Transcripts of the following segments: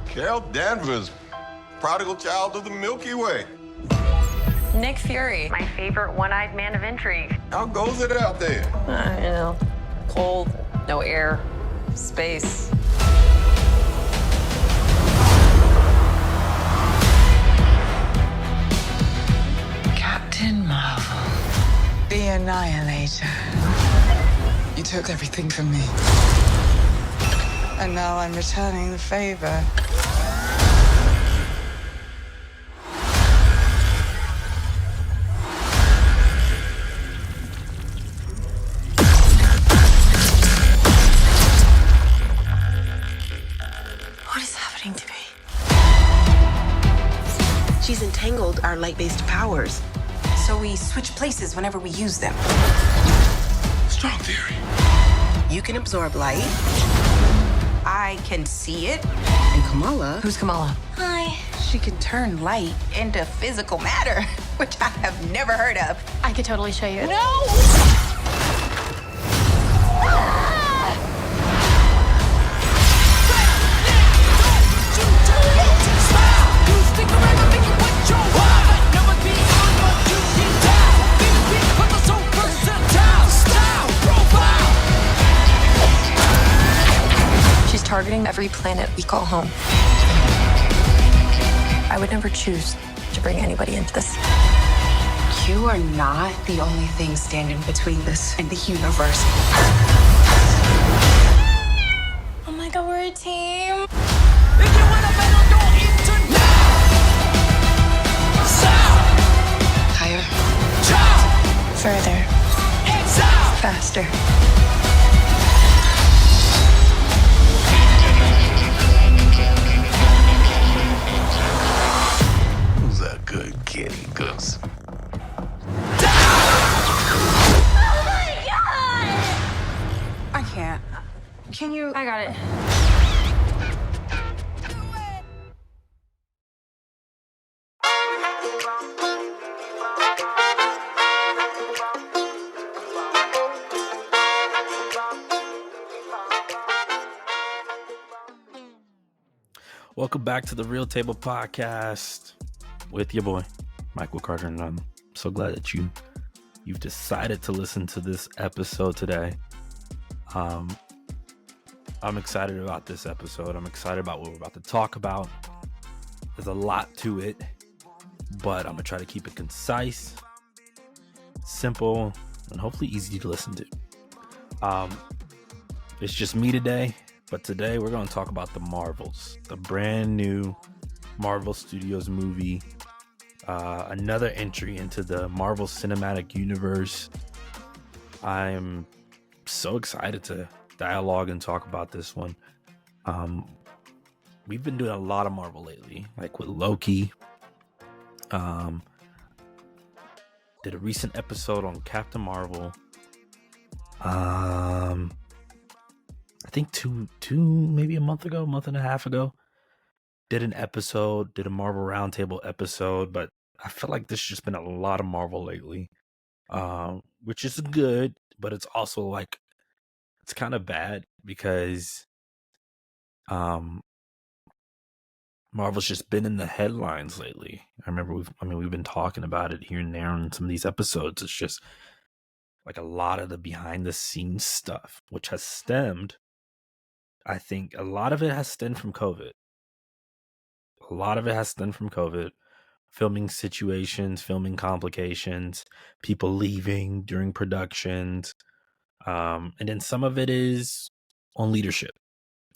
Carol Danvers, prodigal child of the Milky Way. Nick Fury, my favorite one-eyed man of intrigue. How goes it out there? Cold, no air, space. Captain Marvel, the Annihilator. You took everything from me. And now I'm returning the favor. What is happening to me? She's entangled our light-based powers. So we switch places whenever we use them. Strong theory. You can absorb light. I can see it. And Kamala, Who's Kamala? Hi. She can turn light into physical matter, which I have never heard of. I could totally show you. No! She's targeting every planet we call home. I would never choose to bring anybody into this. You are not the only thing standing between this and the universe. Oh my god, we're a team. Higher. Further. Faster. Who's a good kitty goose? I can't. Can you? I got it. Welcome back to the Real Table Podcast with your boy, Michael Carter, and I'm so glad that you've decided to listen to this episode today. I'm excited about this episode. I'm excited about what we're about to talk about. There's a lot to it, but I'm gonna try to keep it concise, simple, and hopefully easy to listen to. It's just me today. But today we're going to talk about the Marvels, the brand new Marvel Studios movie, another entry into the Marvel Cinematic Universe. I'm so excited to dialogue and talk about this one. We've been doing a lot of Marvel lately, like with Loki. Did a recent episode on Captain Marvel. I think two, maybe a month and a half ago, did a Marvel Roundtable episode, but I feel like there's just been a lot of Marvel lately, which is good, but it's also like, it's kind of bad because Marvel's just been in the headlines lately. I remember we've been talking about it here and there on some of these episodes. It's just like a lot of the behind the scenes stuff, which has stemmed, I think a lot of it has stemmed from COVID. Filming situations, filming complications, people leaving during productions. And then some of it is on leadership.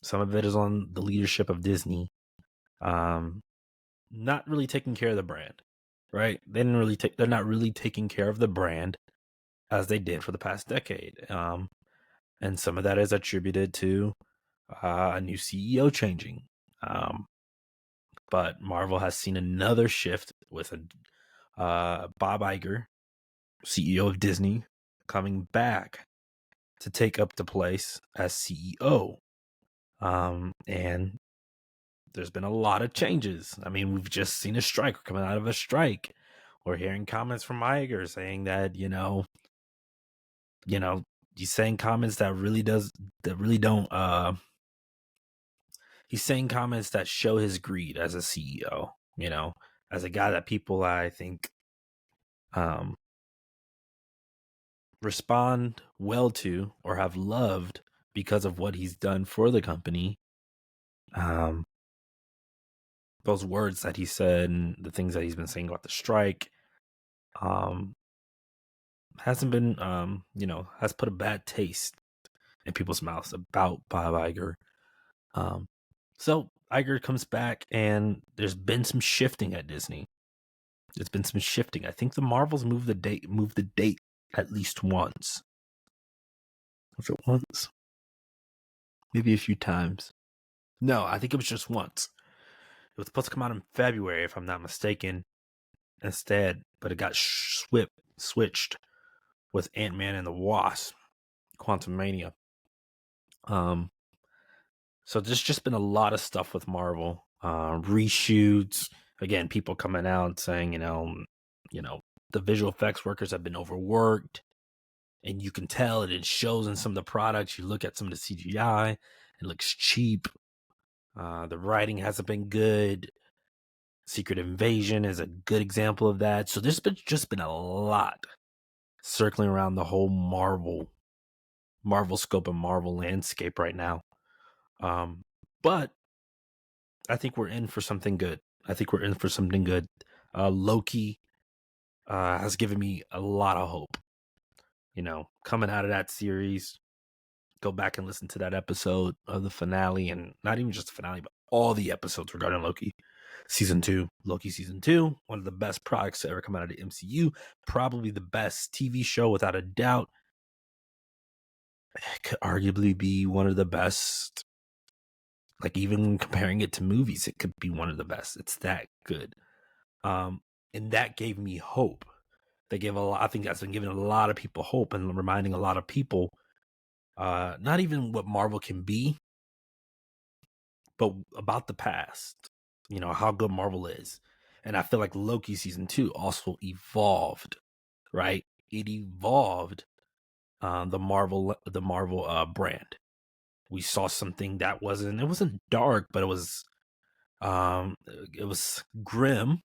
Some of it is on the leadership of Disney. Not really taking care of the brand, right? They're not really taking care of the brand as they did for the past decade. And some of that is attributed to a new CEO changing. But Marvel has seen another shift with Bob Iger, CEO of Disney, coming back to take up the place as CEO. And there's been a lot of changes. I mean, we've just seen a strike. We're coming out of a strike. We're hearing comments from Iger saying that, he's saying comments that really don't he's saying comments that show his greed as a CEO, you know, as a guy that people, I think, respond well to or have loved because of what he's done for the company. Those words that he said and the things that he's been saying about the strike, hasn't been, has put a bad taste in people's mouths about Bob Iger. So Iger comes back, and there's been some shifting at Disney. There's been some shifting. I think the Marvels moved the date at least once. Was it once? Maybe a few times. No, I think it was just once. It was supposed to come out in February, if I'm not mistaken, instead, but it got switched with Ant-Man and the Wasp, Quantumania. So there's just been a lot of stuff with Marvel, reshoots. Again, people coming out saying, the visual effects workers have been overworked, and you can tell it shows in some of the products. You look at some of the CGI, it looks cheap. The writing hasn't been good. Secret Invasion is a good example of that. So there's just been a lot circling around the whole Marvel scope and Marvel landscape right now. But I think we're in for something good. Loki has given me a lot of hope. Coming out of that series, go back and listen to that episode of the finale, and not even just the finale, but all the episodes regarding Loki season 2, one of the best products to ever come out of the MCU, probably the best TV show without a doubt. It could arguably be one of the best. Like, even comparing it to movies, it could be one of the best. It's that good. And that gave me hope. I think that's been giving a lot of people hope and reminding a lot of people, not even what Marvel can be, but about the past, how good Marvel is. And I feel like Loki season 2 also evolved, right? It evolved the Marvel brand. We saw something that wasn't dark, but it was grim,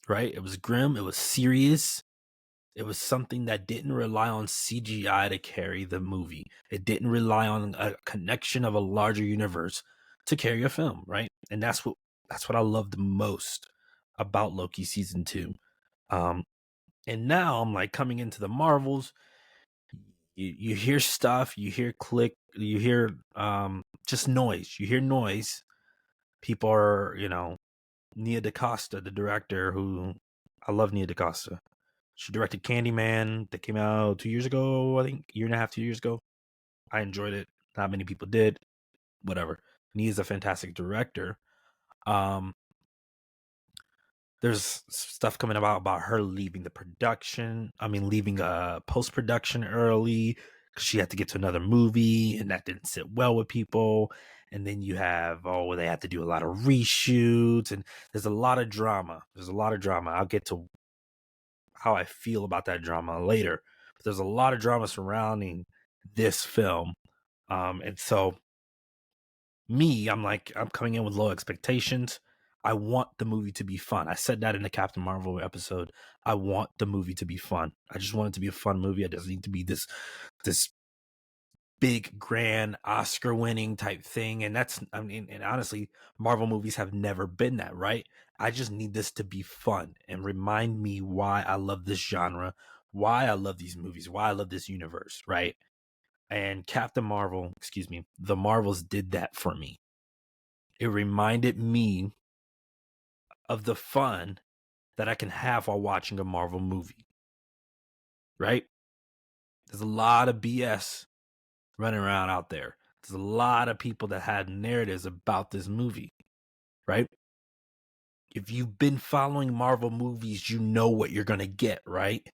right? It was grim. It was serious. It was something that didn't rely on CGI to carry the movie. It didn't rely on a connection of a larger universe to carry a film, right? And that's what I love the most about Loki season 2. And now I'm like coming into the Marvels. You hear stuff, you hear click, you hear just noise. You hear noise. People are, Nia Decosta, the director, who I love Nia Decosta. She directed Candyman that came out 2 years ago, I think, year and a half, 2 years ago. I enjoyed it. Not many people did. Whatever. Nia's a fantastic director. There's stuff coming about her leaving leaving post-production early because she had to get to another movie, and that didn't sit well with people. And then you have, they had to do a lot of reshoots, and there's a lot of drama. I'll get to how I feel about that drama later. But there's a lot of drama surrounding this film. And so I'm coming in with low expectations. I want the movie to be fun. I said that in the Captain Marvel episode. I want the movie to be fun. I just want it to be a fun movie. It doesn't need to be this big, grand, Oscar-winning type thing. And and honestly, Marvel movies have never been that, right? I just need this to be fun and remind me why I love this genre, why I love these movies, why I love this universe, right? And the Marvels did that for me. It reminded me of the fun that I can have while watching a Marvel movie, right? There's a lot of BS running around out there. There's a lot of people that had narratives about this movie, right? If you've been following Marvel movies, you know what you're going to get, right?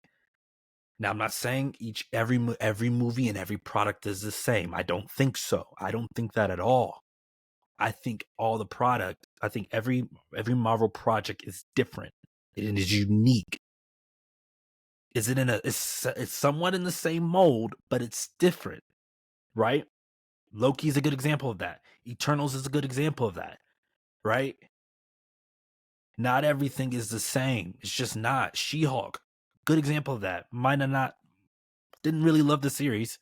Now, I'm not saying every movie and every product is the same. I don't think so. I don't think that at all. I think every Marvel project is different. It is unique. It's somewhat in the same mold, but it's different, right? Loki is a good example of that. Eternals is a good example of that, right? Not everything is the same. It's just not. She-Hulk, good example of that. Didn't really love the series.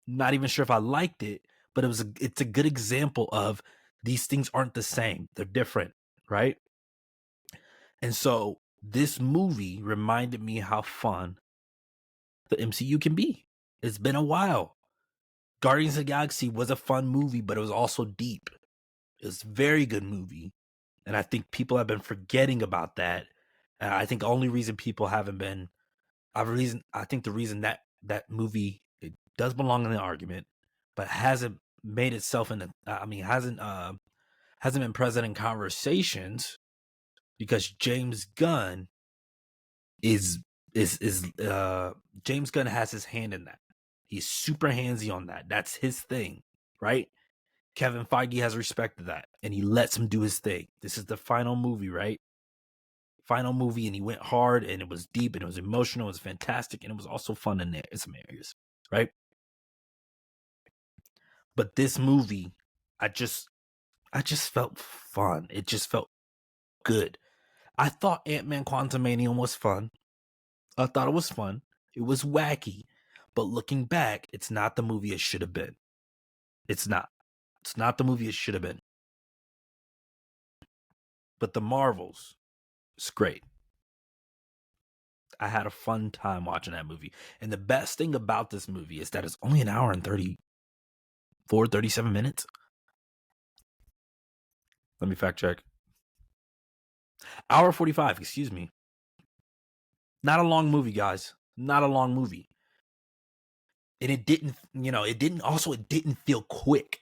Not even sure if I liked it, but it's a good example of these things aren't the same. They're different, right? And so this movie reminded me how fun the MCU can be. It's been a while. Guardians of the Galaxy was a fun movie, but it was also deep. It was a very good movie. And I think people have been forgetting about that. And I think the only reason people haven't been, I think the reason that movie, it does belong in the argument, but hasn't made itself hasn't been present in conversations because James Gunn James Gunn has his hand in that. He's super handsy on that. That's his thing, right? Kevin Feige has respected that, and he lets him do his thing. This is the final movie, right? Final movie, and he went hard, and it was deep, and it was emotional, it was fantastic, and it was also fun in some areas, right? But this movie, I just felt fun. It just felt good. I thought Ant-Man Quantumanium was fun. I thought it was fun. It was wacky. But looking back, it's not the movie it should have been. It's not. It's not the movie it should have been. But the Marvels, it's great. I had a fun time watching that movie. And the best thing about this movie is that it's only an hour and 37 minutes. Let me fact check. Hour 45, excuse me. Not a long movie, guys. Not a long movie. And it didn't feel quick.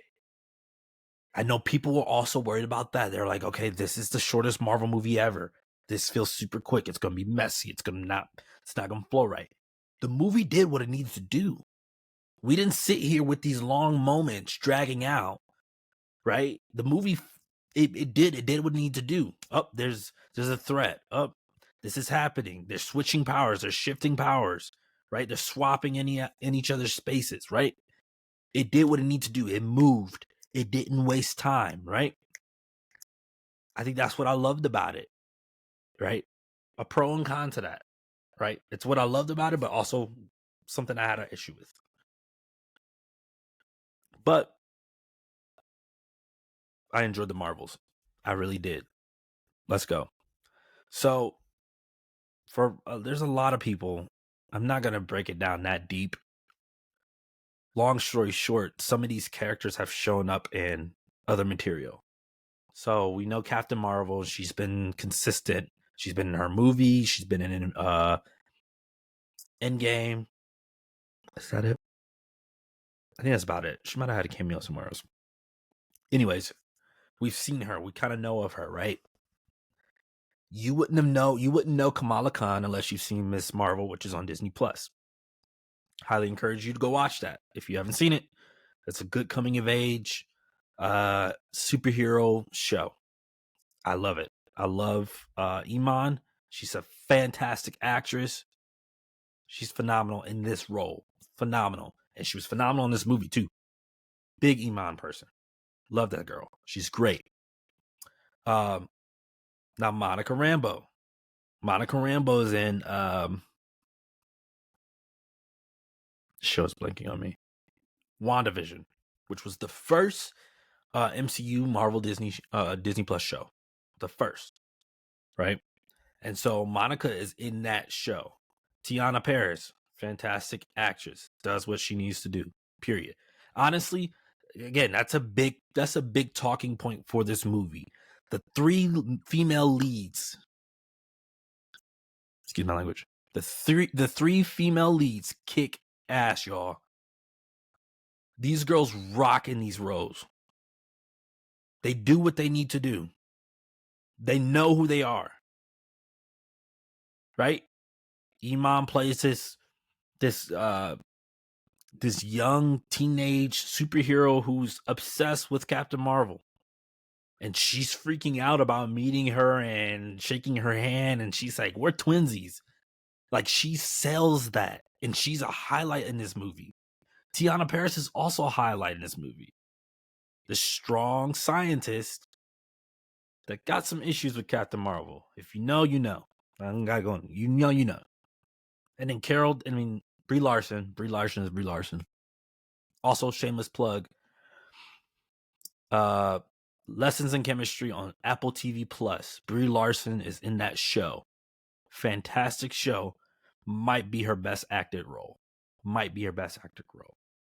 I know people were also worried about that. They're like, okay, this is the shortest Marvel movie ever. This feels super quick. It's going to be messy. It's not going to flow right. The movie did what it needs to do. We didn't sit here with these long moments dragging out, right? The movie, it did what it needed to do. There's a threat. This is happening. They're switching powers. They're shifting powers, right? They're swapping in each other's spaces, right? It did what it needed to do. It moved. It didn't waste time, right? I think that's what I loved about it, right? A pro and con to that, right? It's what I loved about it, but also something I had an issue with. But I enjoyed the Marvels. I really did. Let's go. So, there's a lot of people. I'm not going to break it down that deep. Long story short, some of these characters have shown up in other material. So we know Captain Marvel. She's been consistent. She's been in her movie. She's been in Endgame. Is that it? I think that's about it. She might have had a cameo somewhere else. Anyways, we've seen her. We kind of know of her, right? You wouldn't know Kamala Khan unless you've seen Miss Marvel, which is on Disney Plus. Highly encourage you to go watch that if you haven't seen it. It's a good coming of age superhero show. I love it. I love Iman. She's a fantastic actress. She's phenomenal in this role. Phenomenal. And she was phenomenal in this movie too. Big Iman person. Love that girl. She's great. Now Monica Rambeau. Monica Rambeau is in show's blinking on me. WandaVision, which was the first MCU Marvel Disney Plus show. The first. Right? And so Monica is in that show. Tyonah Parris, fantastic actress, does what she needs to do. Period. Honestly, again, that's a big talking point for this movie. The three female leads. Excuse my language. The three female leads kick ass, y'all. These girls rock in these roles. They do what they need to do. They know who they are. Right? Iman plays this young teenage superhero who's obsessed with Captain Marvel. And she's freaking out about meeting her and shaking her hand. And she's like, we're twinsies. Like, she sells that. And she's a highlight in this movie. Tyonah Parris is also highlighted in this movie. The strong scientist that got some issues with Captain Marvel. If you know, you know. I don't gotta go. You know, you know. And then Brie Larson. Brie Larson is Brie Larson. Also, shameless plug. Lessons in Chemistry on Apple TV Plus. Brie Larson is in that show. Fantastic show. Might be her best acted role.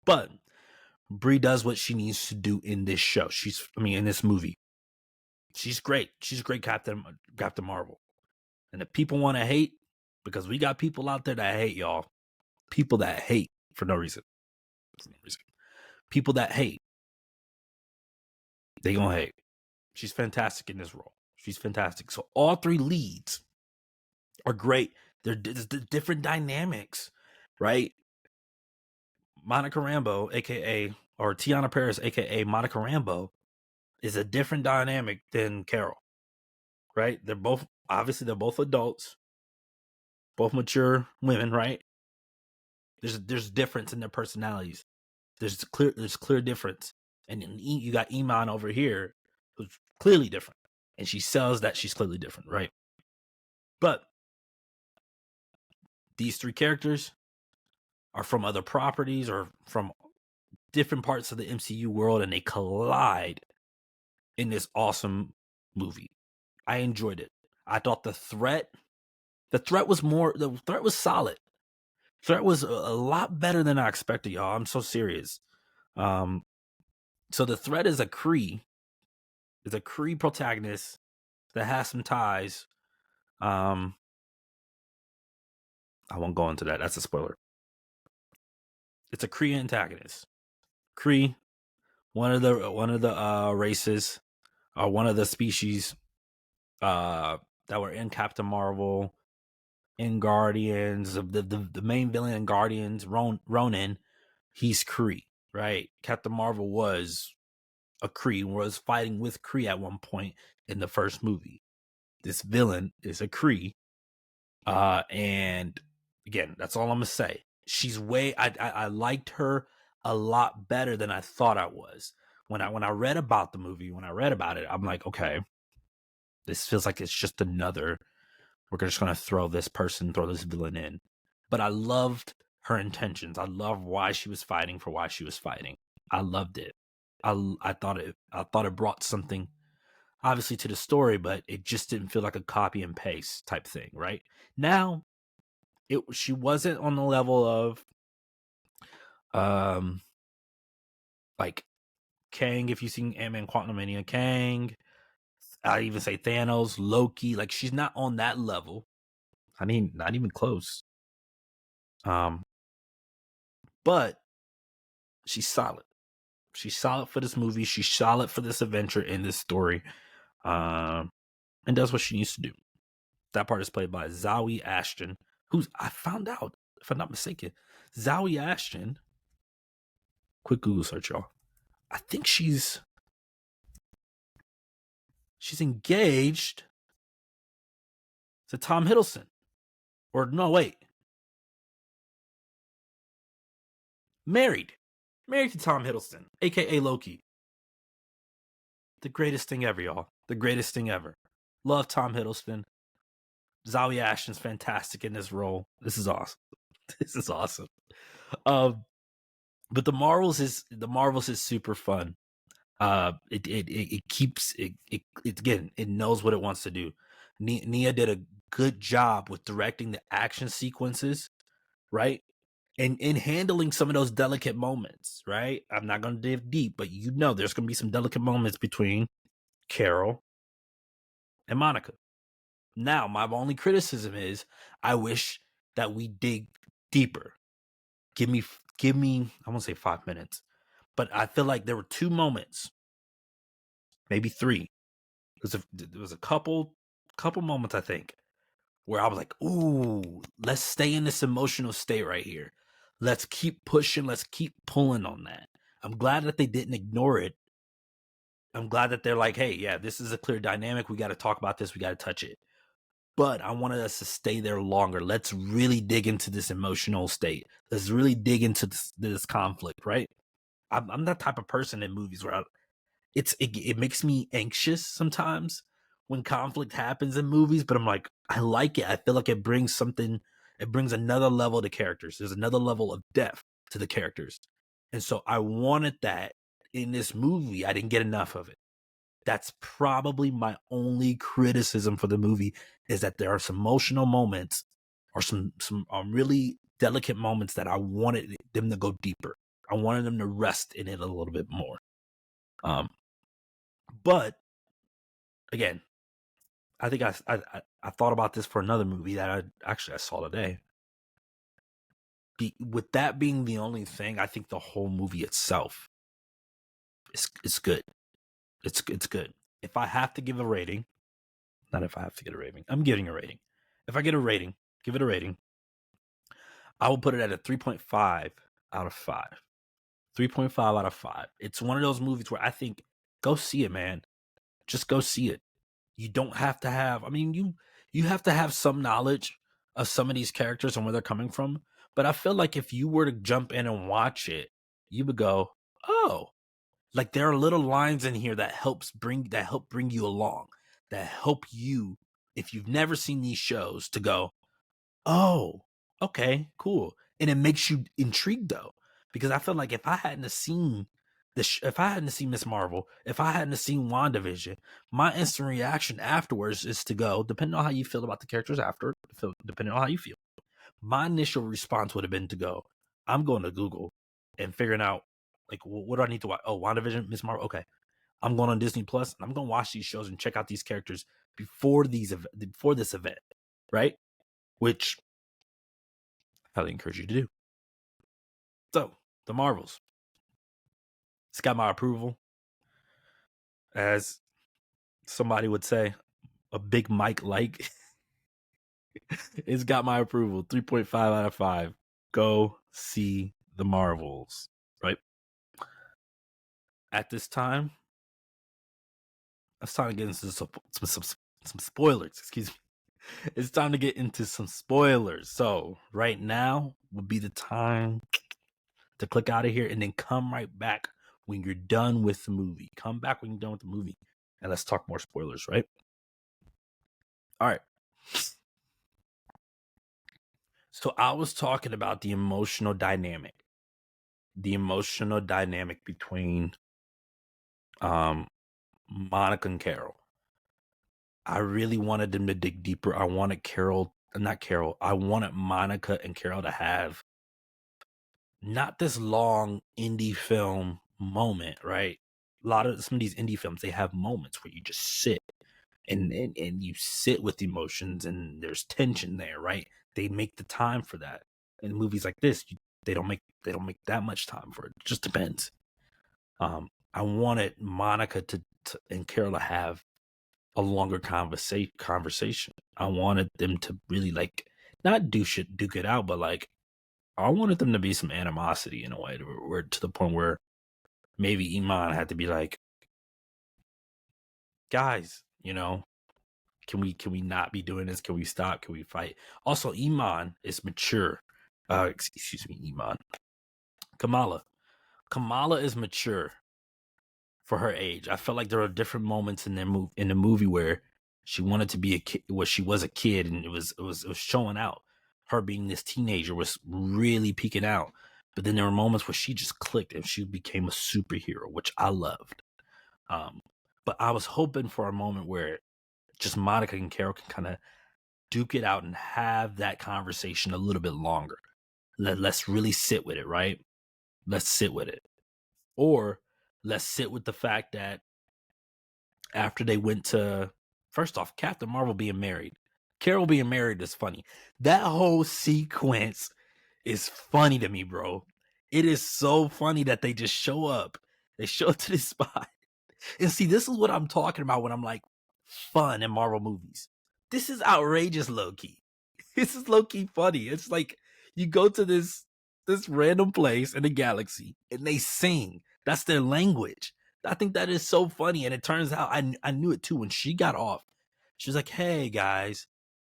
But Brie does what she needs to do in this show. In this movie. She's great. She's a great Captain Marvel. And if people want to hate, because we got people out there that hate, y'all. People that hate for no reason. People that hate. They gonna hate. She's fantastic in this role. She's fantastic. So all three leads are great. There's different dynamics, right? Monica Rambeau, aka or Tyonah Parris, aka Monica Rambeau, is a different dynamic than Carol, right? They're both adults, both mature women, right? There's difference in their personalities. There's clear difference, and then you got Iman over here, who's clearly different, and she sells that she's clearly different, right? But these three characters are from other properties or from different parts of the MCU world, and they collide in this awesome movie. I enjoyed it. I thought the threat was solid. Threat was a lot better than I expected, y'all. I'm so serious. So the threat is a Kree protagonist that has some ties. I won't go into that. That's a spoiler. It's a Kree antagonist. Kree, one of the races, or one of the species that were in Captain Marvel, in Guardians, of the main villain in Guardians, Ronan. He's Kree, right? Captain Marvel was a Kree, was fighting with Kree at one point in the first movie. This villain is a Kree. And again, that's all I'm gonna say. She's I liked her a lot better than I thought I was. When I read about the movie, I'm like, okay, this feels like it's just another, we're just gonna throw this villain in. But I loved her intentions. I loved why she was fighting. I loved it. I thought it brought something, obviously, to the story, but it just didn't feel like a copy and paste type thing, right? Now, she wasn't on the level of like Kang, if you've seen Ant-Man Quantumania, Kang, I even say Thanos, Loki. Like, she's not on that level. I mean, not even close. But she's solid. She's solid for this movie. She's solid for this adventure in this story. And does what she needs to do. That part is played by Zawe Ashton, who's, I found out, if I'm not mistaken, Zawe Ashton, quick Google search, y'all. I think she's engaged to Tom Hiddleston. Or no, wait. Married to Tom Hiddleston, aka Loki. The greatest thing ever, y'all. The greatest thing ever. Love Tom Hiddleston. Zawe Ashton's fantastic in this role. This is awesome. But the Marvels is super fun. It knows what it wants to do. Nia did a good job with directing the action sequences, right? And in handling some of those delicate moments, right? I'm not going to dive deep, but there's going to be some delicate moments between Carol and Monica. Now, my only criticism is I wish that we dig deeper. Give me, I won't say 5 minutes, but I feel like there were 2 moments, maybe 3. There was a couple moments, I think, where I was like, ooh, let's stay in this emotional state right here. Let's keep pushing. Let's keep pulling on that. I'm glad that they didn't ignore it. I'm glad that they're like, hey, yeah, this is a clear dynamic. We got to talk about this. We got to touch it. but I wanted us to stay there longer. Let's really dig into this emotional state. Let's really dig into this conflict, right? I'm that type of person in movies where it makes me anxious sometimes when conflict happens in movies, but I'm like, I like it. I feel like it brings something, it brings another level to characters. There's another level of depth to the characters. And so I wanted that in this movie. I didn't get enough of it. That's probably my only criticism for the movie, is that there are some emotional moments or some really delicate moments that I wanted them to go deeper. I wanted them to rest in it a little bit more. But again, I think I thought about this for another movie that I saw today. With that being the only thing, I think the whole movie itself is good. It's good. If I have to give a rating, not if I have to get a rating, I'm giving a rating. If I get a rating, give it a rating, I will put it at a 3.5 out of 5. 3.5 out of 5. It's one of those movies where I think, go see it, man. Just go see it. You don't have to have, I mean, you have to have some knowledge of some of these characters and where they're coming from. But I feel like if you were to jump in and watch it, you would go, oh, like there are little lines in here that help bring you along, that help you, if you've never seen these shows, to go, oh, okay, cool. And it makes you intrigued though, because I feel like if I hadn't seen if I hadn't seen Miss Marvel, if I hadn't seen WandaVision, my instant reaction afterwards is to go, depending on how you feel about the characters after, depending on how you feel, my initial response would have been to go, I'm going to Google and figuring out, like, what do I need to watch? Oh, WandaVision, Miss Marvel. Okay, I'm going on Disney Plus and I'm going to watch these shows and check out these characters before this event, right? Which I highly encourage you to do. So, the Marvels. It's got my approval. As somebody would say, a big Mike like. It's got my approval. 3.5 out of 5. Go see the Marvels, right? At this time, it's time to get into some spoilers. Excuse me. It's time to get into some spoilers. So right now would be the time to click out of here and then come right back when you're done with the movie. Come back when you're done with the movie and let's talk more spoilers, right? All right. So I was talking about the emotional dynamic between Monica and Carol. I really wanted them to dig deeper. I wanted I wanted Monica and Carol to have not this long indie film moment, right? Some of these indie films, they have moments where you just sit and you sit with emotions and there's tension there, right? They make the time for that. In movies like this, they don't make that much time for it. It just depends. I wanted Monica and Carol to have a longer conversation. I wanted them to really, like, not duke it out, but like, I wanted them to be some animosity in a way, where to the point where maybe Iman had to be like, guys, can we not be doing this? Can we stop? Can we fight? Also, Iman is mature. Excuse me, Iman. Kamala is mature for her age. I felt like there were different moments in the movie where she wanted to be a kid, where she was a kid, and it was showing out. Her being this teenager was really peeking out. But then there were moments where she just clicked and she became a superhero, which I loved. But I was hoping for a moment where just Monica and Carol can kind of duke it out and have that conversation a little bit longer. Let's really sit with it, right? Let's sit with it. Or let's sit with the fact that after they went to, first off, Captain Marvel being married, Carol being married is funny. That whole sequence is funny to me, bro. It is so funny that they just show up. They show up to this spot. And see, this is what I'm talking about when I'm like, fun in Marvel movies. This is outrageous, low-key. This is low-key funny. It's like you go to this random place in the galaxy and they sing. That's their language. I think that is so funny. And it turns out I knew it too. When she got off, she was like, hey guys,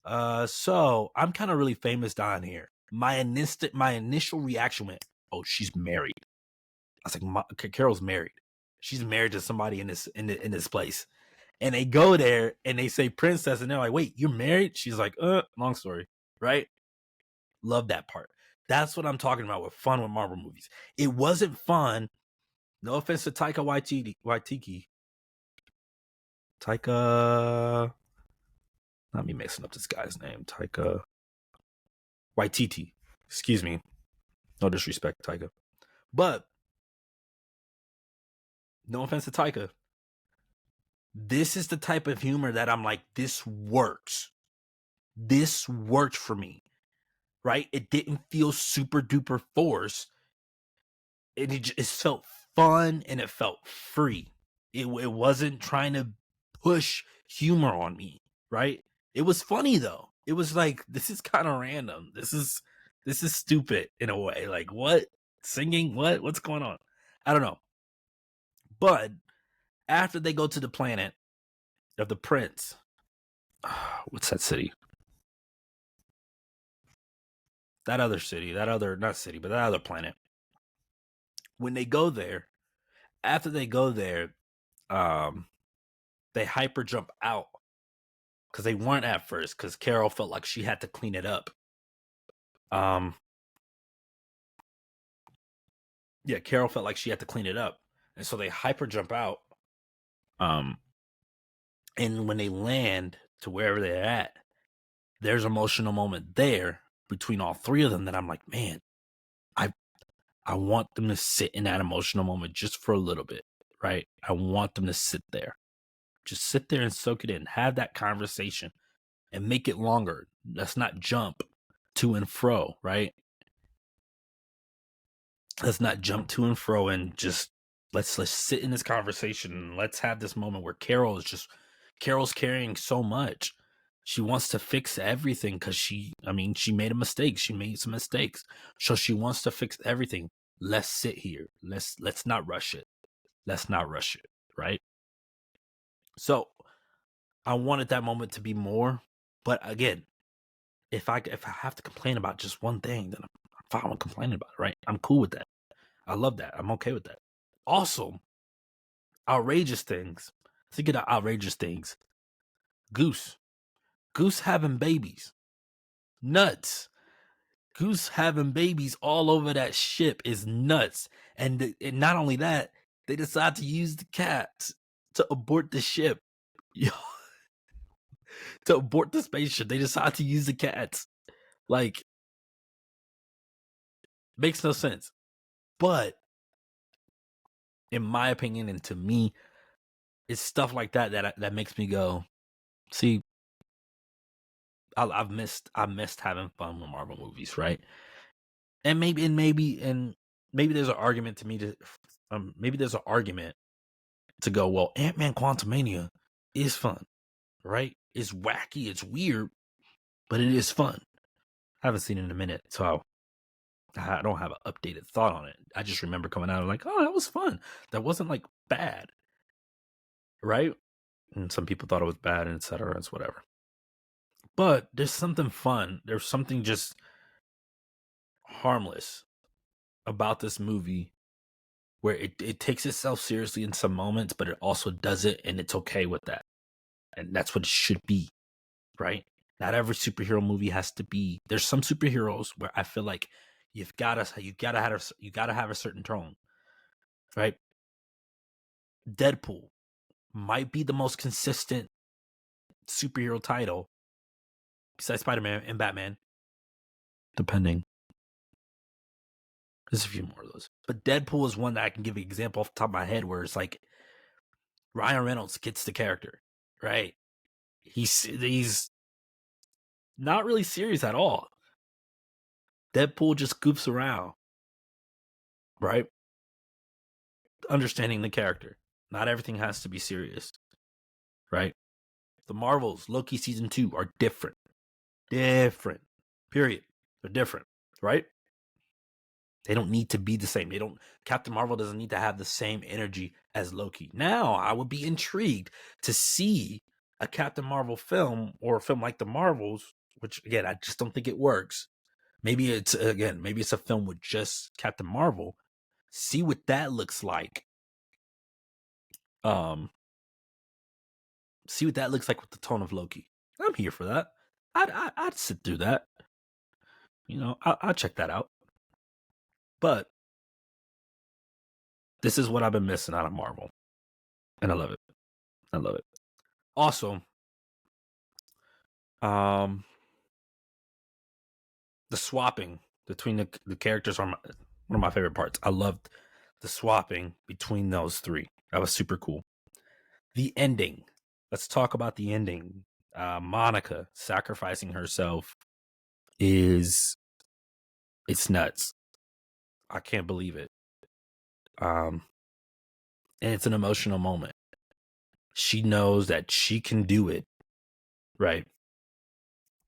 So I'm kind of really famous down here. My initial reaction went, "Oh, she's married." I was like, "Carol's married. She's married to somebody in this place." And they go there and they say princess, and they're like, "Wait, you're married?" She's like, long story, right?" Love that part. That's what I'm talking about with fun with Marvel movies. It wasn't fun. No offense to Taika Waititi. Taika, not me mixing up this guy's name. Taika Waititi. Excuse me. No disrespect, Taika. But no offense to Taika. This is the type of humor that I'm like, this works. This worked for me. Right? It didn't feel super duper forced. It felt fun and it felt free. It wasn't trying to push humor on me, right? It was funny though. It was like, this is kind of random. This is stupid in a way. Like, what? Singing? What's going on? I don't know. But after they go to the planet of the prince, what's that city? That other city, that other planet. When they go there, after they go there, they hyper jump out because they weren't at first, because Carol felt like she had to clean it up. Carol felt like she had to clean it up, and so they hyper jump out. And when they land to wherever they're at, there's an emotional moment there between all three of them that I'm like, man, I want them to sit in that emotional moment just for a little bit, right? I want them to sit there. Just sit there and soak it in. Have that conversation and make it longer. Let's not jump to and fro, right? Let's not jump to and fro and just let's sit in this conversation and let's have this moment where Carol's carrying so much. She wants to fix everything because she made a mistake. She made some mistakes. So she wants to fix everything. Let's sit here. Let's not rush it. Let's not rush it, right? So I wanted that moment to be more, but again, if I have to complain about just one thing, then I'm fine with complaining about it, right? I'm cool with that. I love that. I'm okay with that. Also, outrageous things. Thinking of outrageous things. Goose having babies. Nuts. Goose having babies all over that ship is nuts. And not only that, they decide to use the cats to abort the ship. To abort the spaceship. They decide to use the cats. Like, makes no sense. But in my opinion, and to me, it's stuff like that makes me go, see, I've missed having fun with Marvel movies, right? And maybe there's an argument to go, well, Ant-Man Quantumania is fun, right? It's wacky, it's weird, but it is fun. I haven't seen it in a minute, so I don't have an updated thought on it. I just remember coming out like, oh, that was fun. That wasn't like bad, right? And some people thought it was bad, and etc. It's whatever. But there's something fun. There's something just harmless about this movie where it takes itself seriously in some moments, but it also does it, and it's okay with that. And that's what it should be, right? Not every superhero movie has to be. There's some superheroes where I feel like you gotta have a certain tone, right? Deadpool might be the most consistent superhero title besides Spider-Man and Batman, depending. There's a few more of those, but Deadpool is one that I can give an example off the top of my head where it's like Ryan Reynolds gets the character, right? He's not really serious at all. Deadpool just goofs around, right? Understanding the character. Not everything has to be serious, right? The Marvels, Loki season 2 are different. Different. Period. They're different, right? They don't need to be the same. Captain Marvel doesn't need to have the same energy as Loki. Now, I would be intrigued to see a Captain Marvel film or a film like The Marvels which again, I just don't think it works. Maybe it's a film with just Captain Marvel. See what that looks like. See what that looks like with the tone of Loki. I'm here for that. I'd sit through that. I'll check that out. But this is what I've been missing out of Marvel, and I love it. I love it. Also, the swapping between the characters are one of my favorite parts. I loved the swapping between those three. That was super cool. The ending. Let's talk about the ending. Monica sacrificing herself it's nuts. I can't believe it. And it's an emotional moment. She knows that she can do it, right?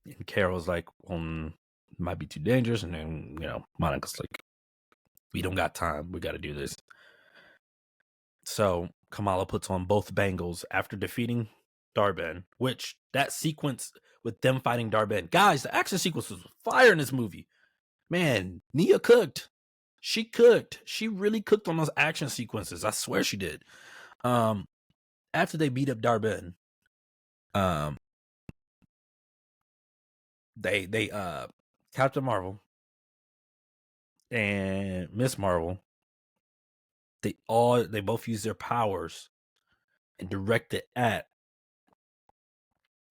And Carol's like, it might be too dangerous. And then, Monica's like, we don't got time. We got to do this. So Kamala puts on both bangles after defeating Dar-Benn, which that sequence with them fighting Dar-Benn. Guys, the action sequence was fire in this movie. Man, Nia cooked. She cooked. She really cooked on those action sequences. I swear she did. After they beat up Dar-Benn, they Captain Marvel and Miss Marvel, they both use their powers and direct it at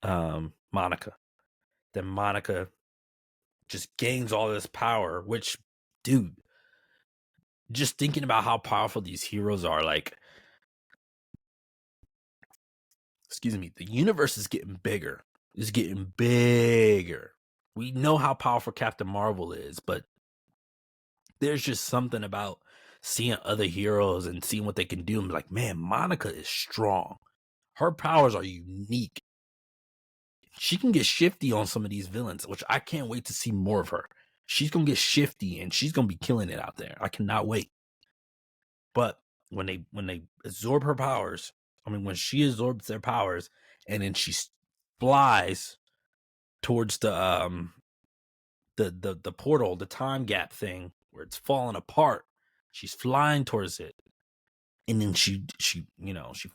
Monica. Then Monica just gains all this power, which, dude, just thinking about how powerful these heroes are, like, excuse me, the universe is getting bigger. It's getting bigger. We know how powerful Captain Marvel is, but there's just something about seeing other heroes and seeing what they can do. I'm like, man, Monica is strong. Her powers are unique. She can get shifty on some of these villains, which I can't wait to see more of her. She's going to get shifty and she's going to be killing it out there. I cannot wait. But when they absorb her powers, when she absorbs their powers and then she flies towards the portal, the time gap thing where it's falling apart, she's flying towards it. And then she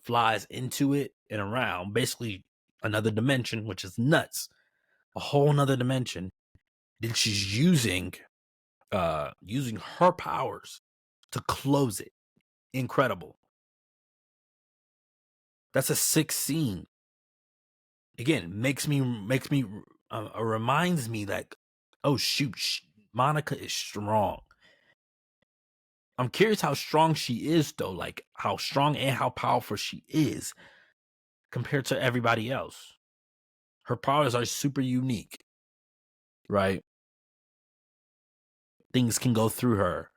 flies into it and around, basically another dimension, which is nuts. A whole nother dimension. Then she's using her powers to close it. Incredible. That's a sick scene. Again, reminds me that, oh shoot, Monica is strong. I'm curious how strong she is, though. Like, how strong and how powerful she is compared to everybody else. Her powers are super unique, right? Things can go through her,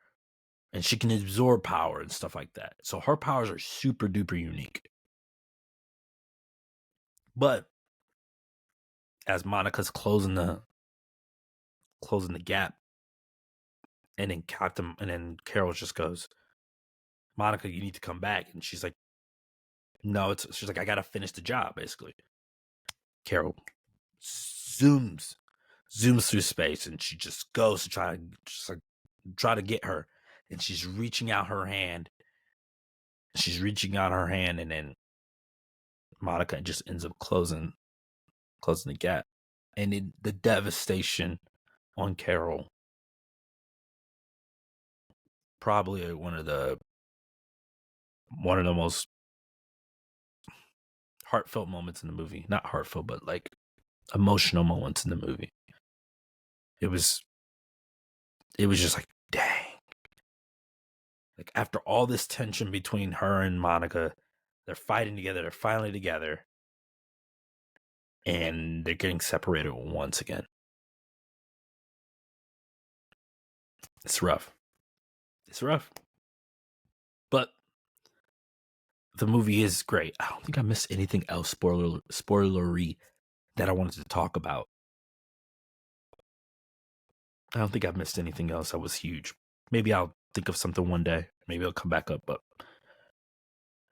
and she can absorb power and stuff like that. So her powers are super duper unique. But as Monica's closing the gap, and then Carol just goes, Monica, you need to come back. And she's like, no, she's like, I gotta finish the job, basically. Carol zooms through space, and she just goes to try to get her, and she's reaching out her hand. And then Monica just ends up closing the gap, and the devastation on Carol. Probably one of the most heartfelt moments in the movie. Not heartfelt, but like emotional moments in the movie. It was just like, dang. Like, after all this tension between her and Monica, they're fighting together, they're finally together, and they're getting separated once again. It's rough. But the movie is great. I don't think I missed anything else spoilery that I wanted to talk about. I don't think I missed anything else that was huge. Maybe I'll think of something one day. Maybe it'll come back up. But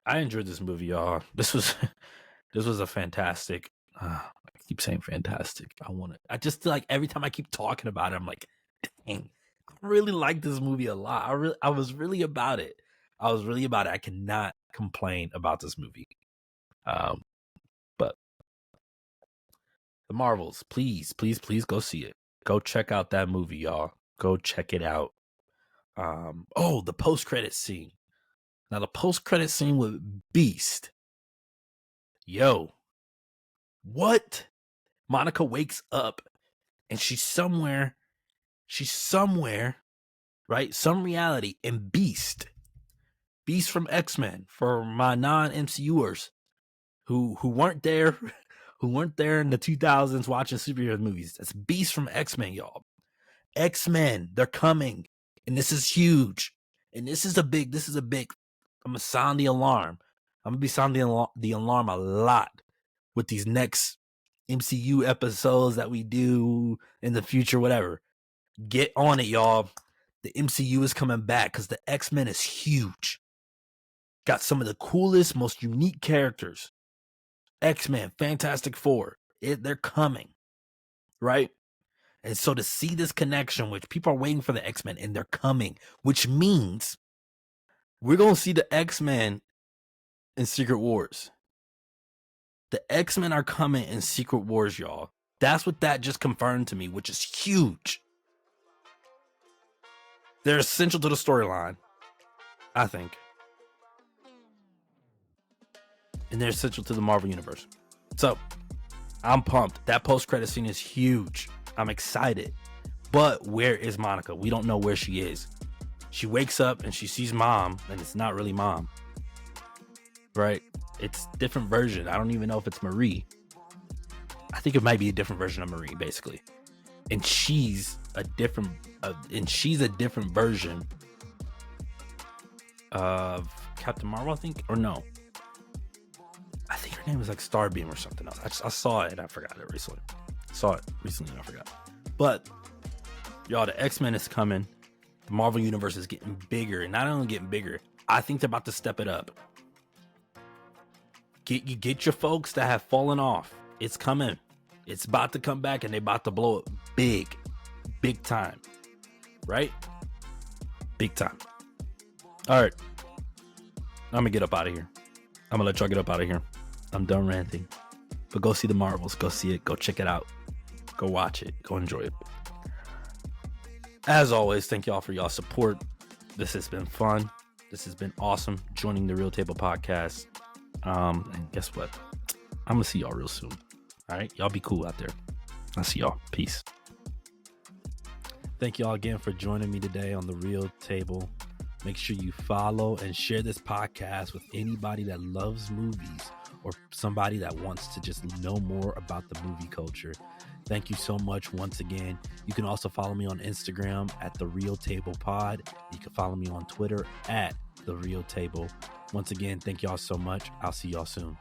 I enjoyed this movie, y'all. This was a fantastic keep saying fantastic. I just feel like every time I keep talking about it, I'm like, dang, I really like this movie a lot. I was really about it. I cannot complain about this movie. But the Marvels, please go see it. Go check out that movie, y'all. Go check it out. The post-credit scene. Now the post-credit scene with Beast. Yo. What? Monica wakes up and she's somewhere, right? Some reality, and Beast from X-Men, for my non-MCUers who weren't there in the 2000s watching superhero movies. That's Beast from X-Men, y'all. X-Men, they're coming, and this is huge. And this is a big, I'm gonna sound the alarm. I'm gonna be sounding the alarm a lot with these next MCU episodes that we do in the future, whatever. Get on it, y'all. The MCU is coming back because the X-Men is huge. Got some of the coolest, most unique characters. X-Men, Fantastic Four, they're coming, right? And so to see this connection, which people are waiting for the X-Men, and they're coming, which means we're going to see the X-Men in Secret Wars. The X-Men are coming in Secret Wars, y'all. That's what that just confirmed to me, which is huge. They're essential to the storyline, I think. And they're essential to the Marvel Universe. So, I'm pumped. That post-credit scene is huge. I'm excited. But where is Monica? We don't know where she is. She wakes up and she sees Mom, and it's not really Mom. Right? It's a different version. I don't even know if it's Marie. I think it might be a different version of Marie, basically. And she's a different version of Captain Marvel, I think, or no. I think her name was like Starbeam or something else. I saw it and I forgot it recently. And I forgot. But y'all, the X-Men is coming. The Marvel Universe is getting bigger, and not only getting bigger, I think they're about to step it up. Get your folks that have fallen off. It's coming. It's about to come back, and they're about to blow it big time. Right? Big time. All right. I'm gonna get up out of here. I'm gonna let y'all get up out of here. I'm done ranting. But go see the Marvels. Go see it. Go check it out. Go watch it. Go enjoy it. As always, thank y'all for y'all support. This has been fun. This has been awesome. Joining the Real Table Podcast. And guess what? I'm gonna see y'all real soon. All right, y'all be cool out there. I'll see y'all. Peace. Thank y'all again for joining me today on the Real Table. Make sure you follow and share this podcast with anybody that loves movies or somebody that wants to just know more about the movie culture. Thank you so much once again. You can also follow me on Instagram at The Real Table Pod. You can follow me on Twitter at The Real Table. Once again, thank y'all so much. I'll see y'all soon.